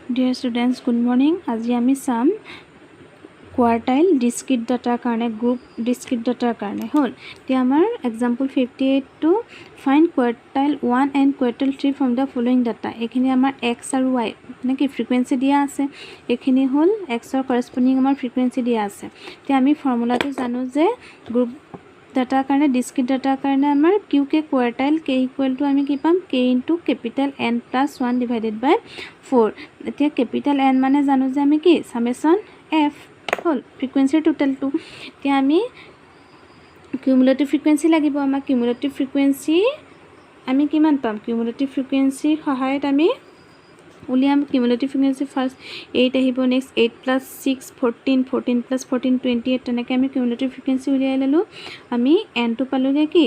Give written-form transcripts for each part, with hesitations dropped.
Dear students, good morning. আজি আমি চাম কোয়াৰ্টাইল ডিসক্ৰিট ডাটাৰ কাৰণে গ্ৰুপ ডিসক্ৰিট ডাটাৰ কাৰণে হল তে আমাৰ example 58 to find quartile 1 and quartile 3 from the following data এখিনি আমাৰ x আৰু y মানে কি ফ্ৰিকুৱেন্সি দিয়া আছে এখিনি হল x ৰ কৰেসপন্ডিং আমাৰ ফ্ৰিকুৱেন্সি দিয়া আছে তে আমি ফৰ্মুলাটো জানো যে গ্ৰুপ ডাটাৰ কাৰণে ডিসক্ৰিট ডাটাৰ কাৰণে আমাৰ q কে কোয়াৰ্টাইল k ইকুৱেল টু আমি কি পাম k into capital n plus 1 divided by 4 এতিয়া ক্যাপিটাল n মানে জানো যে আমি কি সামেশন f হল ফ্ৰিকুৱেন্সিৰ টোটালটো এতিয়া আমি কিউমুলেটিভ ফ্ৰিকুৱেন্সি লাগিব আমাৰ কিউমুলেটিভ ফ্ৰিকুৱেন্সি আমি কিমান পাম কিউমুলেটিভ ফ্ৰিকুৱেন্সি সহায়ত আমি উলিয়াম কিউমুলেটিভ ফ্ৰিকুৱেন্সি ফাৰ্স্ট 8 আহিব নেক্সট 8 প্লাস 6 14 14 প্লাস 14 28 তেনেকৈ আমি কিউমুলেটিভ ফ্ৰিকুৱেন্সি উলিয়াই ললো আমি n টো পালোগে কি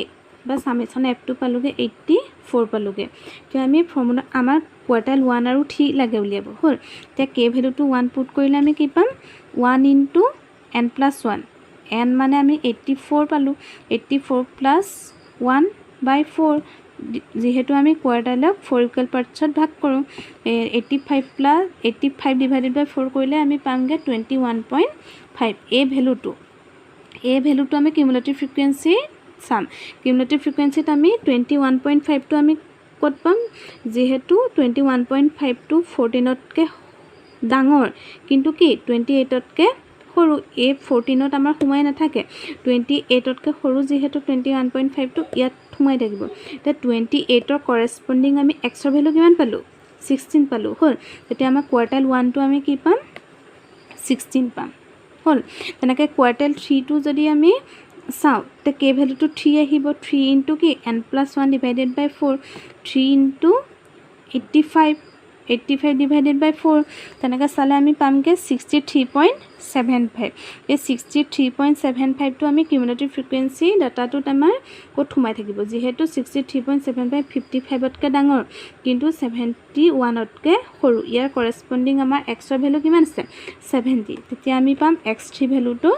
বা সামেশন f টো পালোগে 84 পালোগে তো আমি ফৰ্মুলা আমাৰ কোয়াৰ্টাইল 1 আৰু 3 লাগে উলিয়াব হল তে k ভ্যালুটো 1 পুট কৰিলে আমি কি পাম 1 into n plus 1 n মানে আমি 84 পালো 84 plus 1 by 4 যেহেতু আমি কোয়ার্টাইলক 4 ইকুয়াল পার্টছত ভাগ কৰো 85 plus 85 divided by 4 কৰিলে আমি পামগে 21.5 এই ভ্যালুটো আমি কিউমুলেটিভ ফ্ৰিকুৱেন্সি সাম কিউমুলেটিভ ফ্ৰিকুৱেন্সিত আমি 21.5 টো আমি কত পাম যেহেতু 21.5 টো 14 তকে ডাঙৰ কিন্তু কি 28 তকে সৰু এ 14 ত আমাৰ সোমাই নাথাকে 28 তকে সৰু যেহেতু 21.5 টো ইয়াত সোমাই থাকিব তে 28 ৰ কৰেসপন্ডিং আমি x ৰ ভ্যালু কিমান পালো 16 পালো হল তেতিয়া আমাৰ কোয়ার্টাইল 1 টো আমি কি পাম 16 পাম হল তেনেকৈ কোয়ার্টাইল 3 টো যদি আমি চাও তে k ভ্যালুটো 3 আহিব 3 ইনটু কি n plus 1 divided by 4 3 into 85 divided by 4 তেনেকৈ চালে আমি পামগে 63.75 এই 63.75 টো আমি কিউমুলেটিভ ফ্ৰিকুৱেন্সি ডাটাটোত আমাৰ কত সোমাই থাকিব যেহেতু 63.75 55 তকে ডাঙৰ কিন্তু 71 তকে সৰু ইয়াৰ কৰেসপন্ডিং আমাৰ x ৰ ভ্যালু কিমান আছে 70 তেতিয়া আমি পাম x3 ভ্যালুটো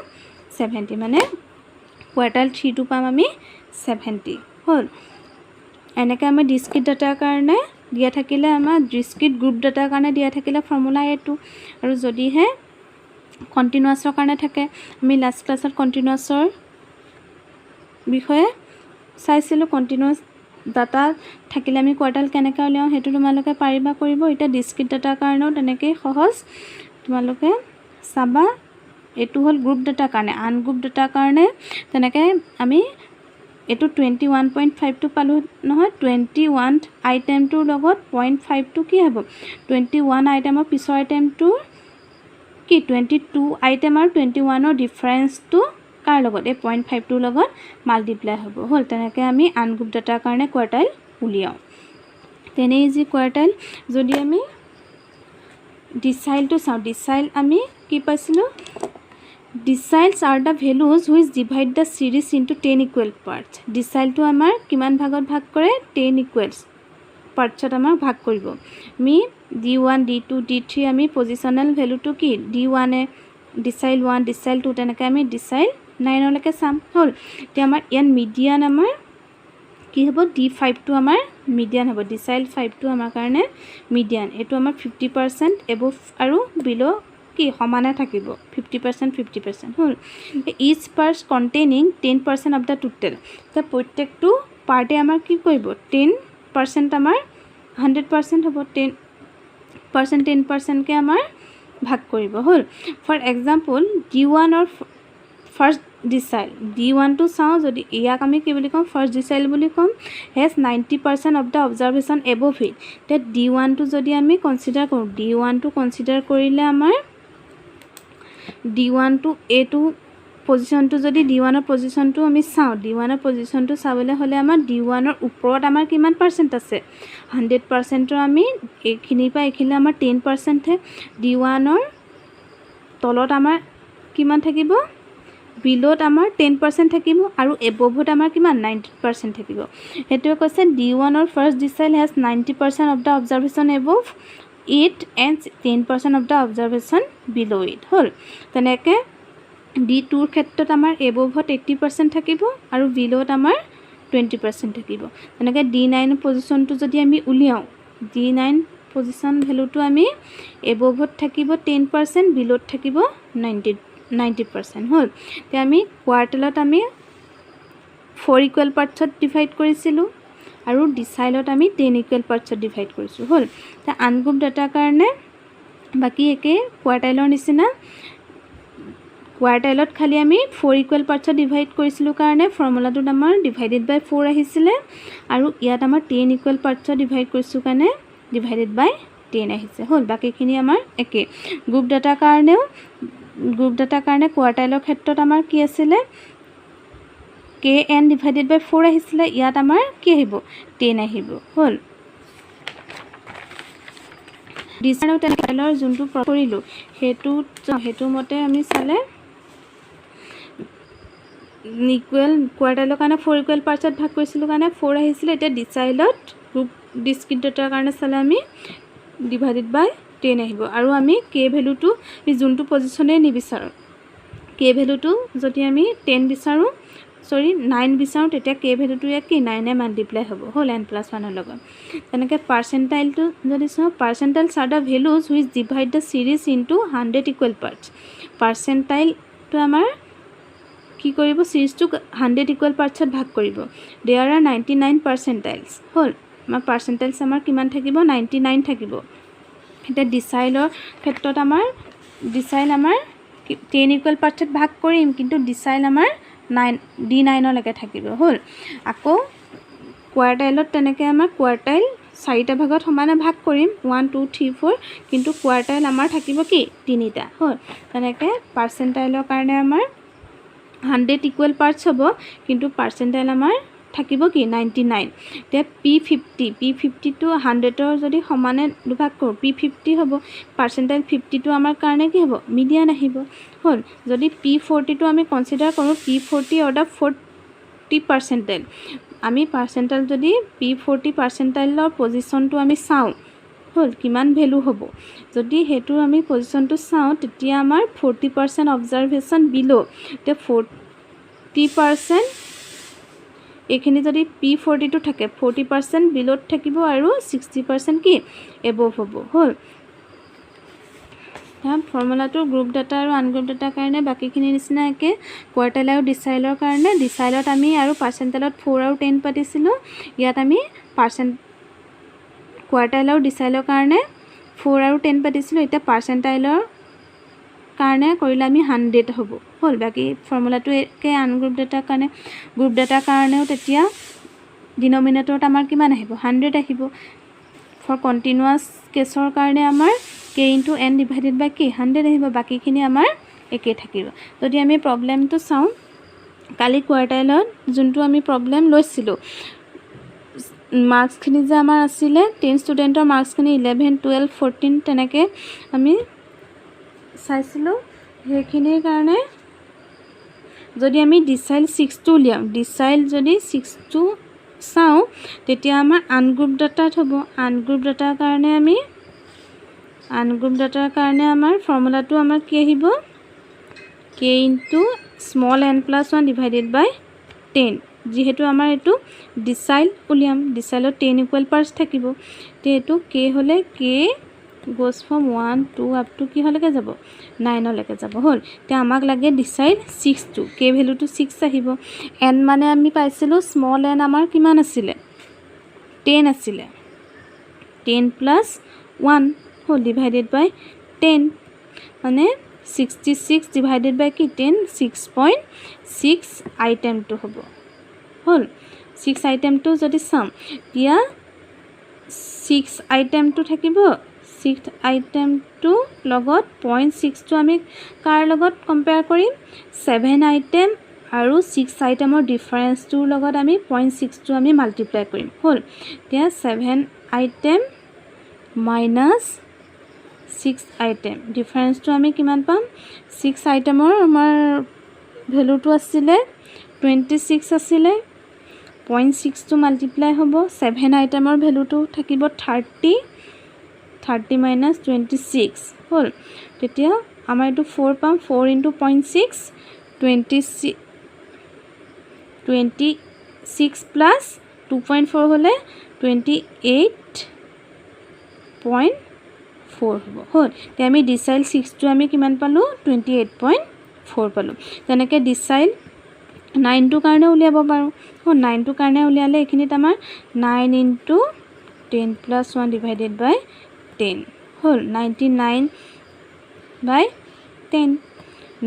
70 মানে কোয়ার্টাইল 3 টো পাম আমি 70 হল এনেকৈ আমি ডিসক্রিট ডাটাৰ কাৰণে দিয়া থাকিলে আমাৰ ডিসক্ৰিট গ্ৰুপ ডাটাৰ কাৰণে দিয়া থাকিলে ফৰ্মুলা এটো আৰু যদি হে কন্টিনিউয়াছৰ কাৰণে থাকে আমি লাষ্ট ক্লাছত কন্টিনিউয়াছৰ বিষয়ে চাইছিলো কন্টিনিউয়াছ ডাটা থাকিলে আমি কোয়াৰ্টাইল কেনেকৈ উলিয়াও হেতু তোমালোকে পাৰিবা কৰিব এটা ডিসক্ৰিট ডাটাৰ কাৰণেও তেনেকৈ সহজ তোমালোকে চাবা এটো হল গ্ৰুপ ডাটাৰ কাৰণে আন গ্ৰুপ ডাটাৰ কাৰণে তেনেকৈ আমি এটো 21.5 টো পালো নহয় 21 আইটেমটোৰ লগত 0.5 টো কি হ'ব 21 আইটেমৰ পিছৰ আইটেমটো কি 22 আইটেম আৰু 21 ৰ ডিফাৰেন্সটো কাৰ লগত এই 0.5 টোৰ লগত মাল্টিপ্লাই হ'ব হল তেনেকৈ আমি আন গ্ৰুপ ডাটাৰ কাৰণে কোয়ার্টাইল উলিয়াও তেনে ইজি কোয়ার্টাইল যদি আমি ডিসাইলটো চাও ডিসাইল আমি কি পাইছিলো Deciles are the values which divide the series into 10 equal parts. Decile to amar kiman bhagot bhag kore 10 equals parts ot amar bhag koribo. Mi d1 d2 d3 ami positional value to ki d1 e decile 1 decile 2 tenaka ami decile 9 leke sam hol. Te amar yan median amar কি হ'ব d5 টো আমাৰ median হ'ব decile 5 টো আমাৰ কাৰণে median এটো আমাৰ 50% above আৰু below কি সমানে থাকিব 50% হল each part containing 10% of the total তে প্ৰত্যেকটো পাৰ্টে আমাৰ কি কৰিব 10% আমাৰ 100% হ'ব 10% কে আমাৰ ভাগ কৰিব হল for example d1 or first decile d1 টো চাও যদি ইয়াক আমি কি বুলি কম ফাৰ্স্ট ডিসাইল বুলি কম has 90% of the observation above it তে d1 টো যদি আমি কনসিডাৰ কৰো d1 টো কনসিডাৰ কৰিলে আমাৰ d1 to a2 position to যদি d1 ৰ পজিশন টু আমি চাও d1 ৰ পজিশন টু চাবলে হলে আমাৰ d1 ৰ ওপৰত আমাৰ কিমান পাৰ্সেন্ট আছে 100% ৰ আমি এখিনি পা এখিনি আমাৰ 10% হে d1 ৰ তলত আমাৰ কিমান থাকিব বিলোত আমাৰ 10% থাকিব আৰু এবভত আমাৰ কিমান 90% থাকিব হেতু কৈছে d1 ৰ first ডিসাইল has 90% of the observation above it and 10% of the observation below it হল তেনেকৈ d2 ৰ ক্ষেত্ৰত আমাৰ এবভত 80% থাকিব আৰু বিলোত আমাৰ 20% থাকিব তেনেকৈ d9 পজিশনটো যদি আমি উলিয়াও d9 পজিশন ভ্যালুটো আমি এবভত থাকিব 10%, বিলত থাকিব 90% হল। তে আমি কোৱাৰ্টাইলত আমি 4 ইকুৱেল পাৰ্টছত ডিভাইড কৰিছিলোঁ আৰু ডিচাইলত আমি 10 ইকুৱেল পাৰ্টছত ডিভাইড কৰিছোঁ হল। তে আনগ্ৰুপ ডাটাৰ কাৰণে বাকি একে কোৱাৰ্টাইলৰ নিচিনা কোৱাৰ্টাইলত খালি আমি 4 ইকুৱেল পাৰ্টছত ডিভাইড কৰিছিলোঁ কাৰণে ফৰ্মুলাটোত আমাৰ ডিভাইডেড বাই 4 আহিছিলে আৰু ইয়াত আমাৰ 10 ইকুৱেল পাৰ্টছত ডিভাইড কৰিছোঁ কাৰণে ডিভাইডেড বাই 10 আহিছে হল। বাকিখিনি আমাৰ একে। গ্ৰুপ ডাটাৰ কাৰণে কোৱাৰ্টাইলৰ ক্ষেত্ৰত আমাৰ কি আছিলে kn ডিভাইডেড বাই 4 আহিছিলে, ইয়াত আমাৰ কি আহিব 10 আহিব হল। ডিচাইলৰ টেলৰ যোনটো কৰিলোঁ সেইটো মতে আমি চালে ইকুৱেল কোৱাৰ্টাইলৰ কাৰণে 4 ইকুৱেল পাৰ্টছত ভাগ কৰিছিলোঁ কাৰণে 4 আহিছিলে। এতিয়া ডিচাইলত গ্ৰুপ ডিস্ক্ৰিট ডাটাৰ কাৰণে চালে আমি ডিভাইডেড বাই 10 আহিব আৰু আমি কে ভ্যালুটো যোনটো পজিশনে নিবিচাৰোঁ কে ভ্যালুটো যদি আমি 10 বিচাৰোঁ 9 বিচাৰোঁ তেতিয়া কে ভ্যালুটো ইয়াত কি 9 মাল্টিপ্লাই হ'ব হল n+1 ৰ লগত। তেনেকে পাৰ্চেণ্টাইলটো যদি চাওঁ percentiles are the values which divide the series into 100 equal parts. পাৰ্চেণ্টাইলটো আমাৰ কি কৰিব সিৰিজটোক 100 ইকুৱেল পাৰ্টছত ভাগ কৰিব। দেয়াৰ আৰ 99 পাৰ্চেণ্টাইলছ হল। আমাৰ পাৰ্চেণ্টাইলছ আমাৰ কিমান থাকিব 99 থাকিব। এতিয়া ডিচাইলৰ ক্ষেত্ৰত আমাৰ ডিচাইল আমাৰ 10 ইকুৱেল পাৰ্টছত ভাগ কৰিম কিন্তু ডিচাইল আমাৰ D9 লৈকে থাকিব হল। আকৌ কোৱাৰ্টাইলত তেনেকৈ আমাৰ কোৱাৰ্টাইল 4টা ভাগত সমানে ভাগ কৰিম 1 2 3 4 কিন্তু কোৱাৰ্টাইল আমাৰ থাকিব কি 3টা হল। তেনেকৈ পাৰ্চেণ্টাইলৰ কাৰণে আমাৰ 100 ইকুৱেল পাৰ্টছ হ'ব কিন্তু পাৰ্চেণ্টাইল আমাৰ থাকিব কি 99। তে P50 টো 100ৰ যদি সমানে দুভাগ কৰোঁ P50 হ'ব। পাৰ্চেণ্টাইল 50 টো আমাৰ কাৰণে কি হ'ব মিডিয়ান আহিব হল। যদি P40 টো আমি কনসিডাৰ কৰোঁ P40 অৰ্ডাৰ 40 পাৰ্চেণ্টাইল আমি পাৰ্চেণ্টাইল যদি P40 পাৰ্চেণ্টাইলৰ পজিশনটো আমি চাওঁ হল কিমান ভ্যালু হ'ব। যদি হেতু আমি পজিশনটো চাওঁ তেতিয়া আমাৰ 40% অবজাৰভেশন বিলো তে 40% এখিনি যদি P40 টো থাকে 40% বিলোত থাকিব আৰু 60% কি এবভ হ'ব হল। ফৰ্মুলাটো গ্ৰুপ ডাটা আৰু আনগ্ৰুপ ডাটাৰ কাৰণে বাকিখিনি নিচিনা একে। কোৱাৰ্টাইল আৰু ডিচাইলৰ কাৰণে ডিচাইলত আমি আৰু পাৰ্চেণ্টাইলত 4 আৰু 10 পাতিছিলোঁ, ইয়াত আমি কোৱাৰ্টাইল আৰু ডিচাইলৰ কাৰণে 4 আৰু 10 পাতিছিলোঁ। এতিয়া পাৰ্চেণ্টাইলৰ কাৰণে কৰিলে আমি 100 হ'ব হল। বাকি ফৰ্মুলাটো একে আনগ্ৰুপ ডাটাৰ কাৰণে গ্ৰুপ ডাটাৰ কাৰণেও তেতিয়া ডিনমিনেটৰত আমাৰ কিমান আহিব 100 আহিব। ফৰ কণ্টিনিউয়াছ কেছৰ কাৰণে আমাৰ k * n ডিভাইডেড বাই কি 100 আহিব। বাকিখিনি আমাৰ একে থাকিব। যদি আমি প্ৰবলেমটো চাওঁ কালি কোৱাৰ্টাইলত যোনটো আমি প্ৰবলেম লৈছিলোঁ মাৰ্কছখিনি যে আমাৰ আছিলে 10 ষ্টুডেণ্টৰ মাৰ্কছখিনি 11 12 14 তেনেকৈ আমি চাইছিলোঁ। সেইখিনিৰ কাৰণে যদি আমি ডিচাইল 6টো উলিয়াওঁ ডিচাইল যদি 6টো চাওঁ তেতিয়া আমাৰ আনগ্ৰুপ ডাটাত হ'ব। আনগ্ৰুপ ডাটাৰ কাৰণে আমাৰ ফৰ্মুলাটো আমাৰ কি আহিব k * n+1 ডিভাইডেড বাই 10। যেহেতু আমাৰ এটো ডিচাইল উলিয়াম ডিচাইলত 10 ইকুৱেল পাৰ্টছ থাকিব তে এটো k হলে k goes from 1 2 up to কি হলৈকে যাব 9 লৈকে যাব হল। তে আমাক লাগে ডিচাইল 6টো k ভ্যালুটো 6 আহিব। n মানে আমি পাইছিলোঁ স্মল n আমাৰ কিমান আছিলে 10 আছিলে 10 + 1 হল ডিভাইডেড বাই 10 মানে 66 ডিভাইডেড বাই কি 10 6.6 আইটেমটো হ'ব হল। 6 আইটেমটো যদি চাম এতিয়া 6 আইটেমটো থাকিব 6 আইটেমটো লগত 0.6টো আমি কাৰ লগত কম্পেয়াৰ কৰিম 7 আইটেম আৰু 6 আইটেমৰ ডিফাৰেন্সটোৰ লগত আমি 0.6টো আমি মাল্টিপ্লাই কৰিম হল। এতিয়া 7 আইটেম মাইনাছ 6 আইটেম ডিফাৰেন্সটো আমি কিমান পাম 6 আইটেমৰ আমাৰ ভ্যালুটো আছিলে 26 আছিলে 0.6টো মাল্টিপ্লাই হ'ব 7 আইটেমৰ ভ্যালুটো থাকিব 30 মাইনাছ 26 হল। তেতিয়া আমাৰ এটো 4 পাম 4 * 0.6 26 প্লাস 2.4 হলে 28 28.4 হ'ব হ'ল তে আমি ডিসাইল 6 টো আমি কিমান পালো 28.4 পালো তেনেকে ডিসাইল 9 টো কাৰণে উলিয়াব পাৰো হ'ল 9 টো কাৰণে উলিয়ালে এখিনিত আমাৰ 9 * 10 + 1 divided by 10 হ'ল 99/10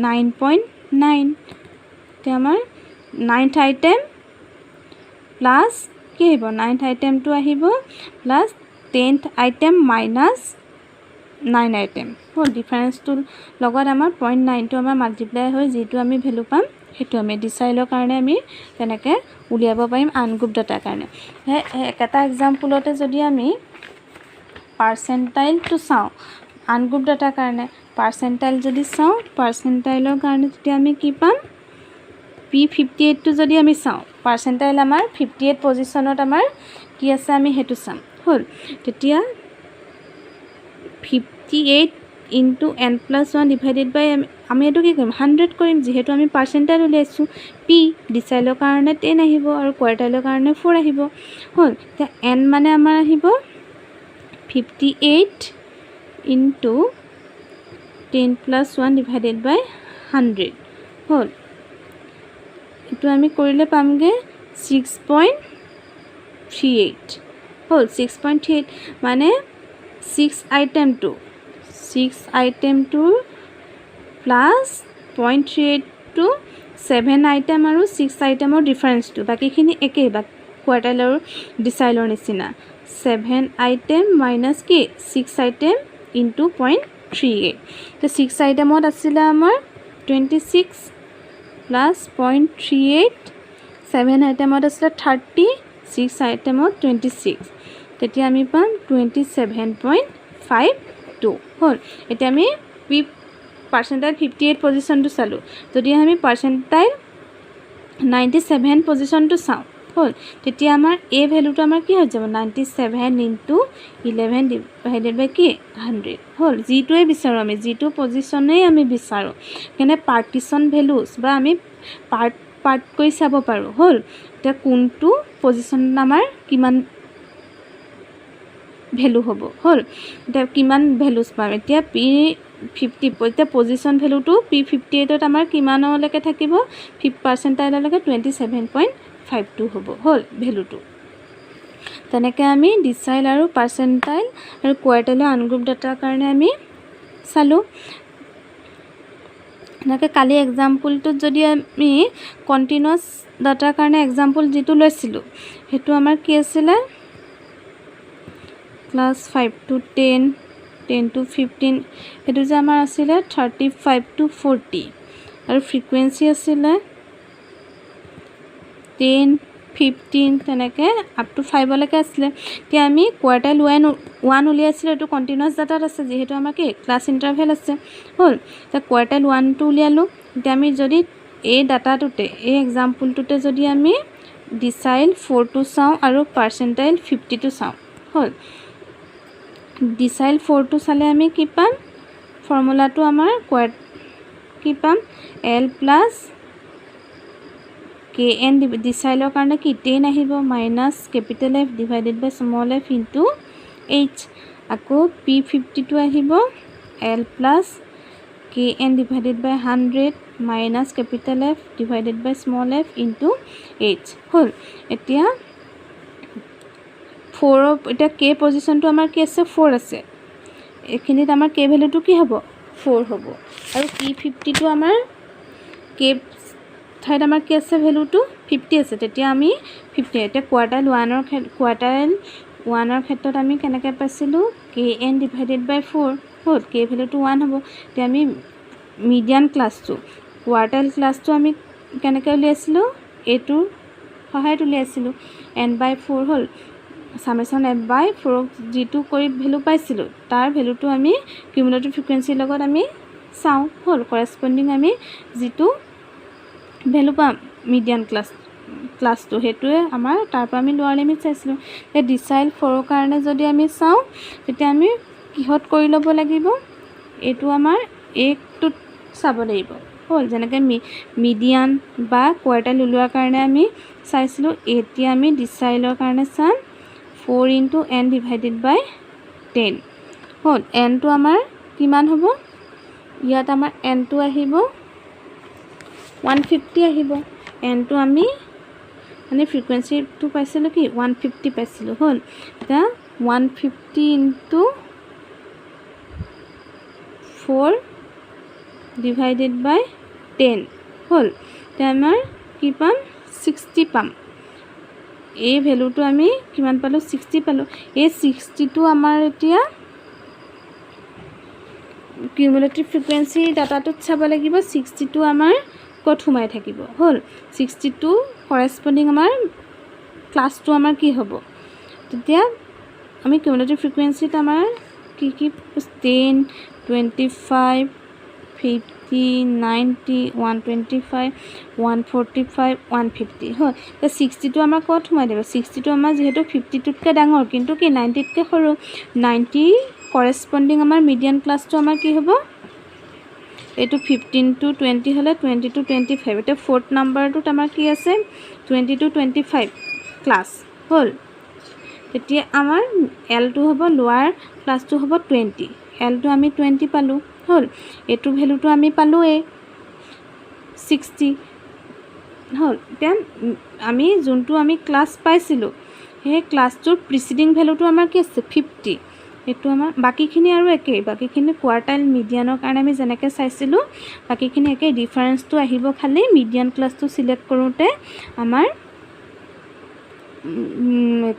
9.9 তে আমাৰ 9th আইটেম প্লাস কি হ'ব 9th আইটেম টো আহিব plus 10th item minus 9 item হ'ল ডিফাৰেন্স টো লগত আমাৰ 0.9 টো আমাৰ মাল্টিপ্লাই হৈ যেটো আমি ভ্যালু পাম হেতু আমি ডিসাইলৰ কাৰণে আমি তেনেকে উলিয়াব পাৰিম আনগ্ৰুপ ডাটাৰ কাৰণে এটা এক্সাম্পলতে যদি আমি পাৰ্চেন্টাইল টো চাও আনগ্ৰুপ ডাটাৰ কাৰণে পাৰ্চেন্টাইল যদি চাও পাৰ্চেন্টাইলৰ কাৰণে তেতিয়া আমি কি পাম P58 টো যদি আমি চাও পাৰ্চেন্টাইল আমাৰ 58 পজিশনত আমাৰ কি আছে আমি হেতু চাম হ'ল তেতিয়া 58 into n plus 1 divided by আমি এটো কি কৰিম 100 কৰিম যেহেতু আমি পাৰ্চেন্টাইল উলিয়াইছো p ডিসাইলৰ কাৰণে 10 আহিব আৰু কোৱাৰ্টাইলৰ কাৰণে 4 আহিব হ'ল তে n মানে আমাৰ আহিব 58 into 10 plus 1 divided by 100 হ'ল এটো আমি কৰিলে পামগে 6.38 হ'ল 6.38 মানে 6 item 2 6 item 2 plus 0.38 to 7 item আৰু 6 আইটেমৰ ডিফাৰেন্স টো বাকিখিনি একে বা কোৱাৰ্টাইল আৰু ডিসাইলৰ নিচিনা 7 আইটেম মাইনাস কি 6 আইটেম into 0.38 তো 6 আইটেমত আছিল আমাৰ 26 plus 0.38 7 আইটেমত আছিল 30 6 আইটেমত 26 তেতিয়া আমি পাম 27.52 হ'ল এতিয়া আমি পাৰ্চেন্টাইল 58 পজিশন টো চালো যদি আমি পাৰ্চেন্টাইল 97 পজিশন টো চাও হ'ল তেতিয়া আমাৰ a ভ্যালুটো আমাৰ কি হৈ যাব 97 into 11 divided by কি 100 হ'ল জিটোৱে বিচাৰো আমি জিটো পজিশনে আমি বিচাৰো কেনে পাৰ্টিশন ভ্যালুজ বা আমি পাৰ্ট কৰি চাব পাৰো হ'ল তে কোনটো পজিশন আমাৰ কিমান ভ্যালু হ'ব হ'ল তে কিমান ভ্যালুজ পাম এতিয়া p50 এতিয়া পজিশন ভ্যালুটো p58 ত আমাৰ কিমানলৈকে থাকিব 5% লৈকে 27.52 হ'ব হ'ল ভ্যালুটো তেনেকে আমি ডিসাইল আৰু পাৰ্চেন্টাইল আৰু কোৱাৰ্টাইলৰ আনগ্ৰুপ ডাটাৰ কাৰণে আমি চালো নাকে কালি এক্সাম্পলটো যদি আমি কন্টিনিউয়াস ডাটাৰ কাৰণে এক্সাম্পল যেটো লৈছিলো হেতু আমাৰ কি আছিল ক্লাস 5 to 10 10 to 15 হেতু যে আমাৰ আছিল 35 to 40 আৰু ফ্ৰিকুৱেন্সি আছিল 10 15 তেনেকে আপ টু 5 লৈকে আছিল তে আমি কোৱাৰ্টাইল 1 উলিয়াইছিল এটো কন্টিনিউয়াস ডাটাত আছে যেহেতু আমাৰ কি ক্লাস ইন্টাৰভেল আছে হ'ল তে কোৱাৰ্টাইল 1 টো উলিয়ালো তে আমি যদি এই ডাটাটোতে এই এক্সাম্পলটোতে যদি আমি ডিসাইল 4 টো চাও আৰু পাৰ্চেন্টাইল 50 টো চাও হ'ল ডিসাইল 4 টো চালে আমি কি পাম ফৰ্মুলাটো আমাৰ কি পাম l plus kn ডিসাইলৰ কাৰণে কি 10 আহিব minus capital F divided by small f into h আকৌ p52 আহিব l plus kn divided by 100 minus capital F divided by small f into h হল এতিয়া 4 এটা k পজিশনটো আমাৰ কি আছে 4 আছে এখিনিত আমাৰ k ভ্যালুটো কি হ'ব 4 হ'ব আৰু p50 টো আমাৰ k ঠাইত আমাৰ কি আছে ভ্যালুটো 50 আছে তেতিয়া আমি 50 এটা কোৱাৰ্টাইল 1 ৰ ক্ষেত্ৰত আমি কেনেকৈ পাইছিলো kn divided by 4 hall k ভ্যালুটো 1 হ'ব তে আমি মিডিয়ান ক্লাসটো কোৱাৰ্টাইল ক্লাসটো আমি কেনেকৈ উলিয়াইছিলো a2 সহায়ত উলিয়াইছিলো n/4 হল সামেশন f/4 g2 কৰি ভ্যালু পাইছিলো তাৰ ভ্যালুটো আমি কিউমুলেটিভ ফ্ৰিকুৱেন্সি লগত আমি চাও হল কৰেসপন্ডিং আমি g2 ভ্যালু পাম মিডিয়ান ক্লাসটো হেতুৱে আমাৰ তাৰ পৰা আমি লোৱাৰ লিমিট চাইছিলো তে ডিসাইল 4 ৰ কাৰণে যদি আমি চাও তেতিয়া আমি কিহত কৰি লব লাগিব এটো আমাৰ একটো চাব লাগিব হল যেনেকৈ মিডিয়ান বা কোৱাৰ্টাইল উলোৱাৰ কাৰণে আমি চাইছিলো এতিয়া আমি ডিসাইলৰ কাৰণে চাম 4 into n divided by 10 হ'ল nটো আমাৰ কিমান হ'ব ইয়াত আমাৰ nটো আহিব 150 আহিব nটো আমি মানে ফ্ৰিকুৱেন্সিটো পাইছিলোঁ কি 150 পাইছিলোঁ হ'ল এটা 150 ইনটু 4 divided by 10 হ'ল তে আমাৰ কি পাম 60 পাম এই ভ্যালুটো আমি কিমান পালো 60 পালো এই 60 টো আমাৰ এতিয়া কিউমুলেটিভ ফ্ৰিকুৱেন্সি ডাটাটোত চাব লাগিব 60 টো আমাৰ কত সোমাই থাকিব হ'ল 62 কৰেসপন্ডিং আমাৰ ক্লাসটো আমাৰ কি হ'ব তেতিয়া আমি কিউমুলেটিভ ফ্ৰিকুৱেন্সিত আমাৰ কি 10 25 50 90 125 145 150 হয় তে 60 টো আমাৰ কত সোমাই দিব 60 টো আমাৰ যেহেতু 50 টোতকৈ ডাঙৰ কিন্তু কি 90 তকৈ সৰু 90 কৰেসপন্ডিং আমাৰ মিডিয়ান ক্লাসটো আমাৰ কি হ'ব এটো 15 to 20 হলে 20 to 25 এটা ফোর্থ নাম্বাৰটোত আমাৰ কি আছে 20 to 25 ক্লাস হল তেতিয়া আমাৰ L টো হ'ব লোৱাৰ ক্লাসটো হ'ব 20 L টো আমি 20 পালো হল এটো ভ্যালুটো আমি পালো 60 হল দেন আমি যোনটো আমি ক্লাস পাইছিলো হে ক্লাসটোৰ প্ৰিসিডিং ভ্যালুটো আমাৰ কি আছে 50 এটো আমাৰ বাকিখিনি আৰু একে বাকিখিনি কোৱাৰ্টাইল মিডিয়ানৰ কাৰণে আমি যেনেকৈ চাইছিলো বাকিখিনি একে ডিফাৰেন্সটো আহিব খালি মিডিয়ান ক্লাসটো সিলেক্ট কৰোতে আমাৰ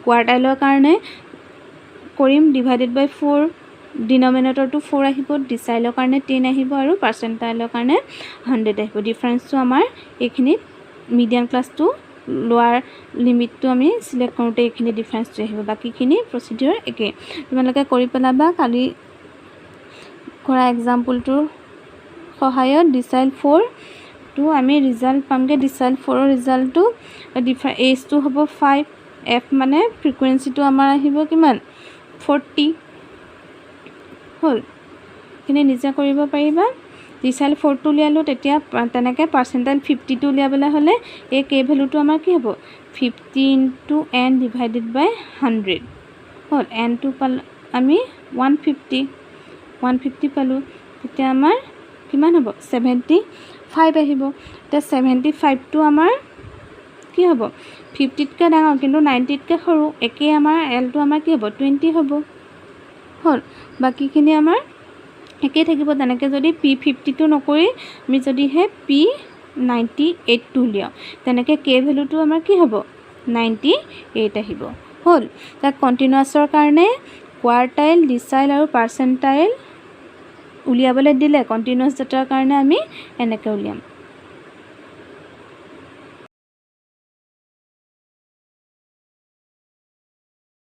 কোৱাৰ্টাইলৰ কাৰণে কৰিম ডিভাইডেড বাই 4 ডিনোমিনেটৰটো 4 আহিব ডিসাইলৰ কাৰণে 10 আহিব আৰু পাৰ্চেন্টাইলৰ কাৰণে 100 আহিব ডিফাৰেন্সটো আমাৰ এইখিনি মিডিয়ান ক্লাসটো লোৱাৰ লিমিটটো আমি সিলেক্ট কৰোতে এইখিনি ডিফাৰেন্সটো আহিব বাকিখিনি প্ৰসিডিউৰ একে তোমালোকে কৰি পেলাবা কালি কৰা এক্সাম্পলটোৰ সহায়ত ডিসাইল 4 টো আমি ৰিজাল্ট পামগে ডিসাইল 4 ৰ ৰিজাল্টটো এজ টো হ'ব 5 f মানে ফ্ৰিকুৱেন্সিটো আমাৰ আহিব কিমান 40 হল কিনে নিজে কৰিব পাৰিবা ডিসাইল 4 টো লিয়ালো তেতিয়া তেনেকে পাৰ্চেন্টাইল 50 টো লিয়াবলে হলে এই k ভ্যালুটো আমাৰ কি হ'ব 50 into n divided by 100 hall n টো পাল আমি 150 পালো তেতিয়া আমাৰ কিমান হ'ব 75 আহিব তে 75 টো আমাৰ কি হ'ব 50 তকৈ ডাঙৰ কিন্তু 90 তকৈ সৰু একে আমাৰ l টো আমাৰ কি হ'ব 20 হ'ব হল বাকিখিনি আমাৰ একে থাকিব তেনেকৈ যদি p50 টো নকৰি আমি যদি হে p98 টো লিয়াও তেনেকৈ k ভ্যালুটো আমাৰ কি হ'ব 98 আহিব হল তা কন্টিনিউয়াছৰ কাৰণে কোৱাৰ্টাইল ডিসাইল আৰু পাৰ্চেন্টাইল উলিয়াবলৈ দিলে কন্টিনিউয়াছ ডাটাৰ কাৰণে আমি এনেকৈ উলিয়াম